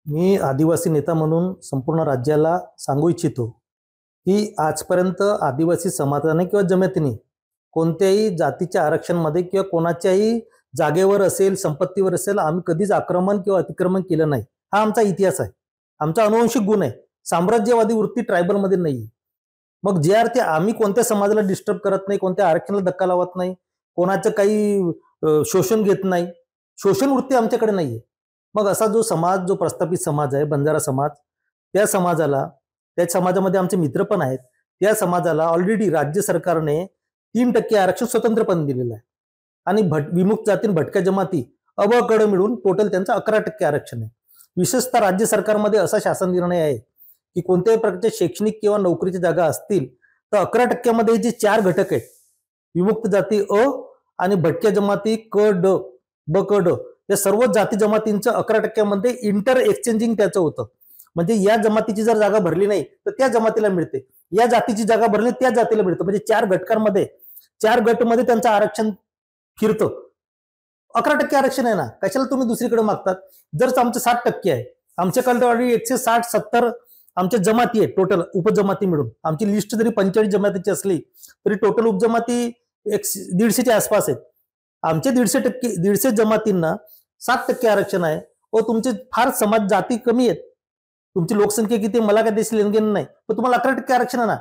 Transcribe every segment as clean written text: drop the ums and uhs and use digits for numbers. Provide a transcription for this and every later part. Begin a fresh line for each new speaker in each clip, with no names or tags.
मी आदिवासी नेता म्हणून संपूर्ण राज्याला सांगू इच्छितो की आजपर्यंत आदिवासी समाजाने किंवा जमातीने कोणत्याही जातीच्या आरक्षणमध्ये किंवा कोणाच्याही जागेवर असेल, संपत्तीवर असेल, आम्ही कधीच आक्रमण किंवा अतिक्रमण केलं नाही. हा आमचा इतिहास आहे. आमचा अनुवंशिक गुण आहे. साम्राज्यवादी वृत्ती ट्रायबलमध्ये नाही. मग जे अर्थ आम्ही कोणत्या समाजाला डिस्टर्ब करत नाही, कोणत्या आरक्षणाला धक्का लावत नाही, कोणाचं काही शोषण घेत नाही. शोषण वृत्ती आमच्याकडे नाहीये. मग असा जो समाज, जो प्रस्थापित समाज आहे, बंजारा समाज, त्या समाजामध्ये आमचे मित्र पण आहेत. त्या समाजाला ऑलरेडी राज्य सरकारने 3% आरक्षण स्वतंत्रपणे दिलेलं आहे. आणि विमुक्त जाती, भटक्या जमाती, अबकड मिळून टोटल त्यांचं 11% आरक्षण आहे. विशेषतः राज्य सरकारमध्ये असा शासन निर्णय आहे की कोणत्याही प्रकारच्या शैक्षणिक किंवा नोकरीच्या जागा असतील तर 11% जे 4 घटक आहेत, विमुक्त जाती अ आणि भटक्या जमाती क ड ब क ड, या सर्व जाती जमातींचं 11% इंटर एक्सचेंजिंग त्याचं होतं. म्हणजे या जमातीची जर जागा भरली नाही तर त्या जमातीला मिळते, या जातीची जागा भरली त्या जातीला मिळतं. म्हणजे 4 घटकांमध्ये 4 गटमध्ये त्यांचं आरक्षण फिरतं. 11% आरक्षण आहे ना, कशाला तुम्ही दुसरीकडे मागतात? जर आमचं 7% आहे, आमच्याकडे ऑलरेडी 160-70 आमच्या जमाती आहेत टोटल, उपजमाती मिळून. आमची लिस्ट जरी 45 जमातीची असली तरी टोटल उपजमाती 150च्या आसपास आहेत. आमचे 150 जमातींना 7% आरक्षण आहे. व तुमचे फार समाज जाती कमी आहेत, तुमची लोकसंख्या किती मला काय देशील लेनदेन नाही, पण तुम्हाला 11% आरक्षण आहे ना.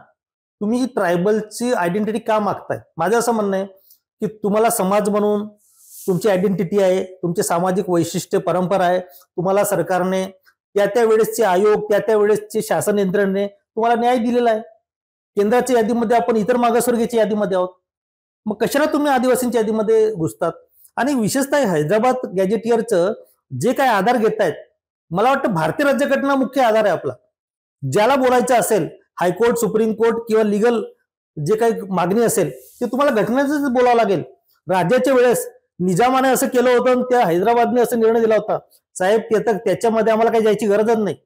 तुम्ही ट्रायबलची आयडेंटिटी का मागताय? माझं असं म्हणणं आहे की तुम्हाला समाज म्हणून तुमची आयडेंटिटी आहे, तुमचे सामाजिक वैशिष्ट्य, परंपरा आहे. तुम्हाला सरकारने त्या वेळेसचे आयोग, त्या वेळेसचे शासन यंत्रणेने तुम्हाला न्याय दिलेला आहे. केंद्राच्या यादीमध्ये आपण इतर मागासवर्गीयच्या यादीमध्ये आहोत. मग कशाला तुम्ही आदिवासींच्या यादीमध्ये घुसतात? आणि विशेषतः हैदराबाद गॅजेटियरचं जे काय आधार घेतायत, मला वाटतं भारतीय राज्यघटना मुख्य आधार आहे आपला. ज्याला बोलायचं असेल, हायकोर्ट, सुप्रीम कोर्ट किंवा लिगल जे काही मागणी असेल ते तुम्हाला घटनेच बोलावं लागेल. राज्याच्या वेळेस निजामाने असं केलं होतं, त्या हैदराबादने असं निर्णय दिला होता. साहेब त्याच्यामध्ये आम्हाला काही जायची गरजच नाही.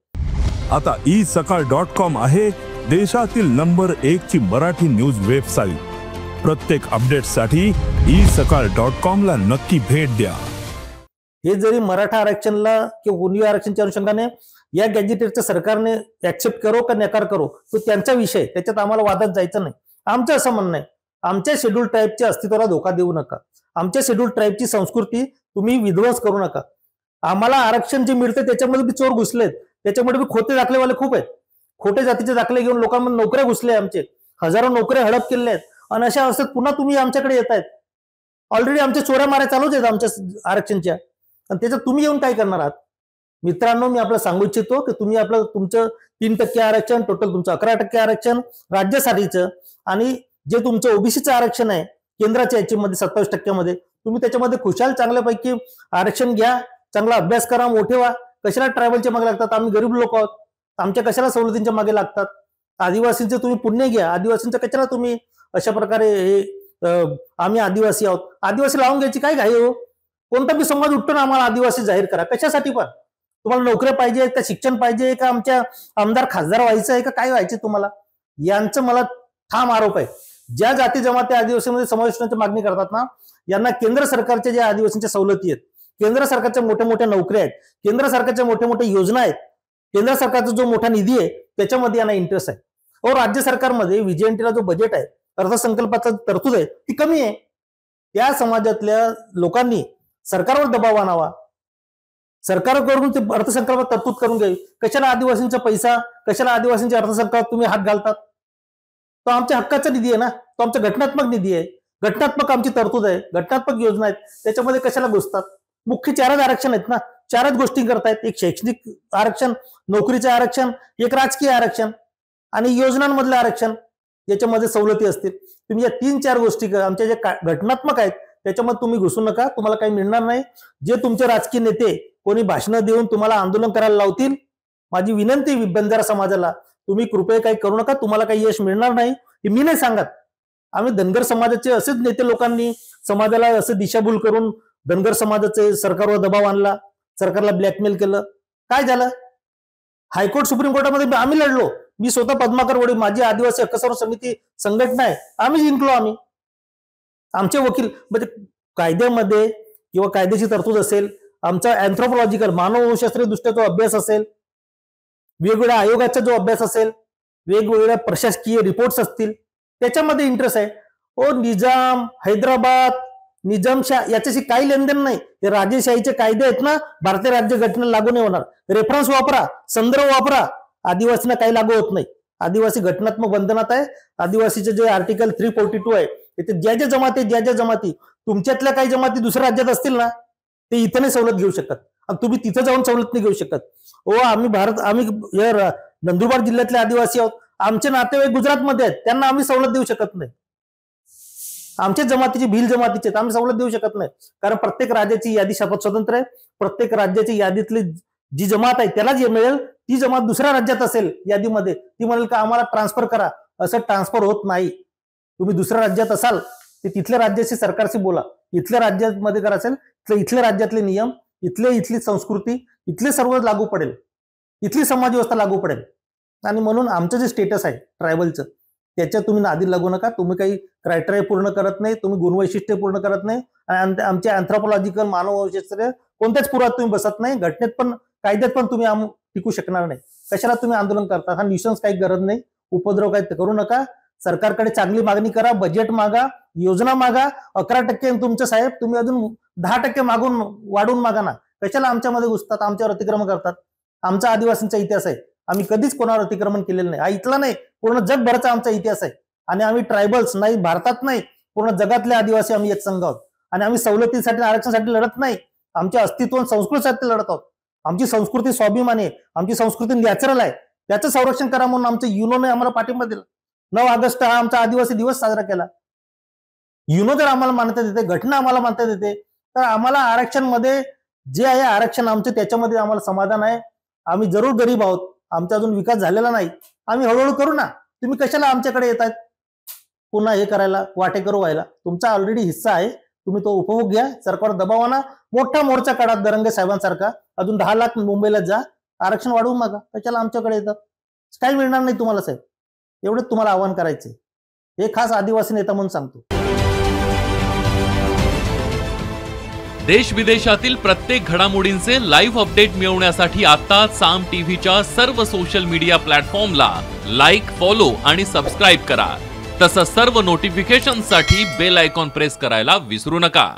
आता isakal.com आहे देशातील नंबर 1 ची मराठी न्यूज वेबसाईट. प्रत्येक अपडेटसाठी isakal.com ला नक्की भेट द्या.
हे जरी मराठा आरक्षणला किंवा कोणी आरक्षणच्या अनुषंगाने या गॅजेटेडच्या सरकारने ऍक्सेप्ट करो का नकार करो तो त्यांचा विषय, त्याच्यात आम्हाला वादात जायचं नाही. आमचं असं म्हणणं आहे, आमच्या शेड्यूल ट्राईबच्या अस्तित्वाला धोका देऊ नका. आमच्या शेड्यूल ट्राईबची संस्कृती तुम्ही विध्वंस करू नका. आम्हाला आरक्षण जे मिळतं त्याच्यामध्ये बी चोर घुसलेत, त्याच्यामध्ये बी खोटे दाखलेवाले खूप आहेत. खोटे जातीचे दाखले घेऊन लोकांमध्ये नोकऱ्या घुसले, आमचे हजारो नोकऱ्या हडप केल्या आहेत. आणि अशा अवस्थेत पुन्हा तुम्ही आमच्याकडे येत आहेत. ऑलरेडी आमच्या चोऱ्या माऱ्या चालूच आहेत आमच्या आरक्षणच्या, आणि त्याच्यात तुम्ही येऊन काय करणार आहात? मित्रांनो, मी आपल्याला सांगू इच्छितो की तुम्ही तुमचं 3% आरक्षण, टोटल तुमचं 11% आरक्षण राज्यासाठीचं, आणि जे तुमचं ओबीसीचं आरक्षण आहे केंद्राच्या याच्यामध्ये 27% तुम्ही त्याच्यामध्ये खुशाल चांगल्यापैकी आरक्षण घ्या, चांगला अभ्यास करा, मोठे व्हा. कशाला ट्रायबलच्या मागे लागतात? आम्ही गरीब लोक आहोत, आमच्या कशाला सवलतींच्या मागे लागतात? आदिवासींचे तुम्ही पुण्य घ्या. आदिवासींचं कशाला तुम्ही अशा प्रकारे आम्ही आदिवासी आहोत, आदिवासी लावून घ्यायची काय घाई हो? कोणता बी समाज उठतो ना, आम्हाला आदिवासी जाहीर करा. कशासाठी? पण तुम्हाला नोकऱ्या पाहिजे का, शिक्षण पाहिजे का, आमच्या आमदार खासदार व्हायचं आहे का, काय व्हायचे तुम्हाला? यांचं मला ठाम आरोप आहे. ज्या जाती जमाती आदिवासीमध्ये समावेशनाची मागणी करतात ना, यांना केंद्र सरकारच्या ज्या आदिवासींच्या सवलती आहेत, केंद्र सरकारच्या मोठ्या मोठ्या नोकऱ्या आहेत, केंद्र सरकारच्या मोठ्या मोठ्या योजना आहेत, केंद्र सरकारचा जो मोठा निधी आहे त्याच्यामध्ये यांना इंटरेस्ट आहे. और राज्य सरकारमध्ये व्हीजेएनटीला जो बजेट आहे, अर्थसंकल्पाचा तरतूद आहे, ती कमी आहे. त्या समाजातल्या लोकांनी सरकारवर दबाव आणावा, सरकारकडून ते अर्थसंकल्पात तरतूद करून घ्यावी. कशाला आदिवासींचा पैसा, कशाला आदिवासींच्या अर्थसंकल्पात तुम्ही हात घालतात? तो आमच्या हक्काचा निधी आहे ना, तो आमचा घटनात्मक निधी आहे, घटनात्मक आमची तरतूद आहे, घटनात्मक योजना आहेत, त्याच्यामध्ये कशाला घुसतात? मुख्य 4च आरक्षण आहेत ना, 4च गोष्टी करतायत. एक शैक्षणिक आरक्षण, नोकरीचं आरक्षण, एक राजकीय आरक्षण आणि योजनांमधलं आरक्षण, याच्यामध्ये सवलती असतील. तुम्ही या 3-4 गोष्टी आमच्या ज्या घटनात्मक आहेत त्याच्यामध्ये तुम्ही घुसू नका, तुम्हाला काही मिळणार नाही. जे तुमचे राजकीय नेते कोणी भाषणं देऊन तुम्हाला आंदोलन करायला लावतील, माझी विनंती बंजारा समाजाला, तुम्ही कृपया काही करू नका, तुम्हाला काही यश मिळणार नाही. हे मी नाही सांगत, आम्ही धनगर समाजाचे असेच नेते लोकांनी समाजाला असं दिशाभूल करून धनगर समाजाचे सरकारवर दबाव आणला, सरकारला ब्लॅकमेल केलं. काय झालं? हायकोर्ट, सुप्रीम कोर्टामध्ये आम्ही लढलो. मी स्वतः पद्माकर वडील, माझी आदिवासी हक्क सर्व समिती संघटना आहे, आम्ही जिंकलो. आमचे वकील, म्हणजे कायद्यामध्ये किंवा कायद्याची तरतूद असेल, आमचा अँथ्रोपॉलॉजिकल मानवशास्त्रीय दृष्ट्या जो अभ्यास असेल, वेगवेगळ्या आयोगाचा जो अभ्यास असेल, वेगवेगळ्या प्रशासकीय रिपोर्ट्स असतील, त्याच्यामध्ये इंटरेस्ट आहे. निजाम, हैदराबाद, निजामशाह याच्याशी काही लेनदेन नाही. ते राजेशाहीचे कायदे आहेत ना, भारतीय राज्यघटनेला लागू नाही होणार. रेफरन्स वापरा, संदर्भ वापरा. आदिवासींना काही लागू होत नाही. आदिवासी घटनात्मक बंधनात आहे. आदिवासीचे जे आर्टिकल 342 आहे, ते ज्या ज्या जमाती तुमच्यातल्या काही जमाती दुसऱ्या राज्यात असतील ना, ते इथं नाही सवलत घेऊ शकत. आणि तुम्ही तिथं जाऊन सवलत नाही घेऊ शकत. आम्ही नंदुरबार जिल्ह्यातले आदिवासी आहोत. आमचे नातेवाईक गुजरातमध्ये आहेत, त्यांना आम्ही सवलत देऊ शकत नाही. आमच्या जमातीचे, भिल जमातीचे आम्ही सवलत देऊ शकत नाही. कारण प्रत्येक राज्याची यादी शपथ स्वतंत्र आहे. प्रत्येक राज्याची यादीतली जी जमात आहे त्याला जे मिळेल, ती जमात दुसऱ्या राज्यात असेल यादीमध्ये, ती म्हणेल का आम्हाला ट्रान्सफर करा. असं ट्रान्सफर होत नाही. तुम्ही दुसऱ्या राज्यात असाल ते तिथल्या राज्याशी, सरकारशी बोला. इथल्या राज्यामध्ये करायचं तर इथल्या राज्यातले नियम, इथली संस्कृती, इथले सर्व लागू पडेल, इथली समाज व्यवस्था लागू पडेल. आणि म्हणून आमचं जे स्टेटस आहे ट्रायबलचं, त्याच्यात तुम्ही नादी लागू नका. तुम्ही काही क्रायटेरिया पूर्ण करत नाही, तुम्ही गुणवैशिष्ट्य पूर्ण करत नाही, आणि आमचे अँथ्रोपॉलॉजिकल मानवशास्त्रीय कोणत्याच पुरात तुम्ही बसत नाही. घटनेत पण, कायद्यात पण तुम्ही टिकू शकणार नाही. कशाला तुम्ही आंदोलन करता? हा न्यूसन्स काही गरज नाही. उपद्रव काही करू नका. सरकारकडे चांगली मागणी करा, बजेट मागा, योजना मागा. 11% तुमचं साहेब, तुम्ही अजून 10% मागून वाढून मागा ना. कशाला आमच्यामध्ये घुसतात, आमच्यावर अतिक्रमण करतात? आमचा आदिवासींचा इतिहास आहे. आम्ही कधीच कोणावर अतिक्रमण केलेलं नाही. हा इथला नाही, पूर्ण जगभराचा आमचा इतिहास आहे. आणि आम्ही ट्रायबल्स नाही, भारतात नाही, पूर्ण जगातले आदिवासी आम्ही एक संघ आहोत. आणि आम्ही सवलतीसाठी, आरक्षणासाठी लढत नाही. आमच्या अस्तित्व संस्कृतीसाठी लढत आहोत. आमची संस्कृती स्वाभिमानी आहे. आमची संस्कृती नॅचरल आहे. त्याचं संरक्षण करा म्हणून आमच्या युनोने आम्हाला पाठिंबा दिला. 9 ऑगस्ट हा आमचा आदिवासी दिवस साजरा केला. युनो जर आम्हाला मान्यता देते, घटना आम्हाला मान्यता देते, तर आम्हाला आरक्षणमध्ये जे आहे आरक्षण आमचं, त्याच्यामध्ये आम्हाला समाधान आहे. आम्ही जरूर गरीब आहोत. आमचा अजून विकास झालेला नाही. आम्ही हळूहळू करू ना. तुम्ही कशाला आमच्याकडे येतात पुन्हा हे करायला, वाटेकरू व्हायला? तुमचा ऑलरेडी हिस्सा आहे, तुम्ही तो उपभोग घ्या. सरकार दबाव आणा, मोठा मोर्चा काढा दरंगे साहेबांसारखा. अजून 10 लाख मुंबईला जा, आरक्षण वाढवून मागा. कशाला आमच्याकडे येतात? काही मिळणार नाही तुम्हाला साहेब. एवढंच तुम्हाला आवाहन करायचंय. हे खास आदिवासी नेता म्हणून सांगतो.
देश विदेशातील प्रत्येक घडामोडींचे लाईव्ह अपडेट मिळवण्यासाठी आता साम टीव्हीच्या सर्व सोशल मीडिया प्लॅटफॉर्मला लाईक, फॉलो आणि सबस्क्राईब करा. तसंच सर्व नोटिफिकेशनसाठी बेल आयकॉन प्रेस करायला विसरू नका.